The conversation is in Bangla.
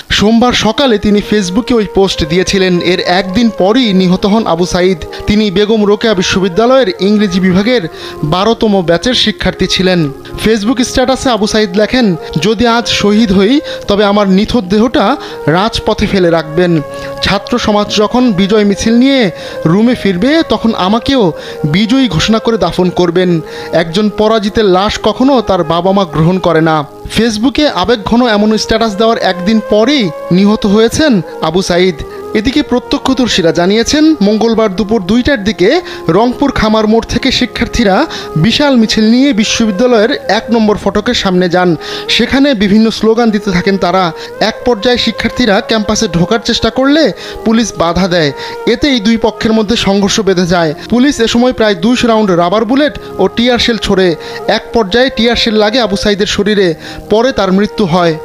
সোমবার সকালে তিনি ফেসবুকে ওই পোস্ট দিয়েছিলেন। এর একদিন পরই নিহত হন আবু সাঈদ। তিনি বেগম রোকেয়া বিশ্ববিদ্যালয়ের ইংরেজি বিভাগের 12তম ব্যাচের শিক্ষার্থী ছিলেন। ফেসবুক স্ট্যাটাসে আবু সাঈদ লেখেন, যদি আজ শহীদ হই তবে আমার নিথর দেহটা রাজপথে ফেলে রাখবেন। ছাত্র সমাজ যখন বিজয় মিছিল নিয়ে রুমে ফিরবে তখন আমাকেও বিজয়ী ঘোষণা করে দাফন করবেন। একজন পরাজিতের লাশ কখনো তার বাবা মা গ্রহণ করে না। ফেসবুকে আবেগঘন এমন স্ট্যাটাস দেওয়ার একদিন পরেই নিহত হয়েছেন আবু সাঈদ। এদিকে প্রত্যক্ষদর্শীরা জানিয়েছেন, মঙ্গলবার দুপুর 2টার দিকে রংপুর খামার মোড় থেকে শিক্ষার্থীরা বিশাল মিছিল নিয়ে বিশ্ববিদ্যালয়ের 1 নম্বর ফটকের সামনে যান। সেখানে বিভিন্ন স্লোগান দিতে থাকেন তারা। এক পর্যায়ে শিক্ষার্থীরা ক্যাম্পাসে ঢোকার চেষ্টা করলে পুলিশ বাধা দেয়। এতেই দুই পক্ষের মধ্যে সংঘর্ষ বেঁধে যায়। পুলিশ এ সময় প্রায় 200 রাউন্ড রাবার বুলেট ও টিয়ার শেল ছোড়ে। এক পর্যায়ে টিয়ার শেল লাগে আবু সাঈদের শরীরে, পরে তার মৃত্যু হয়।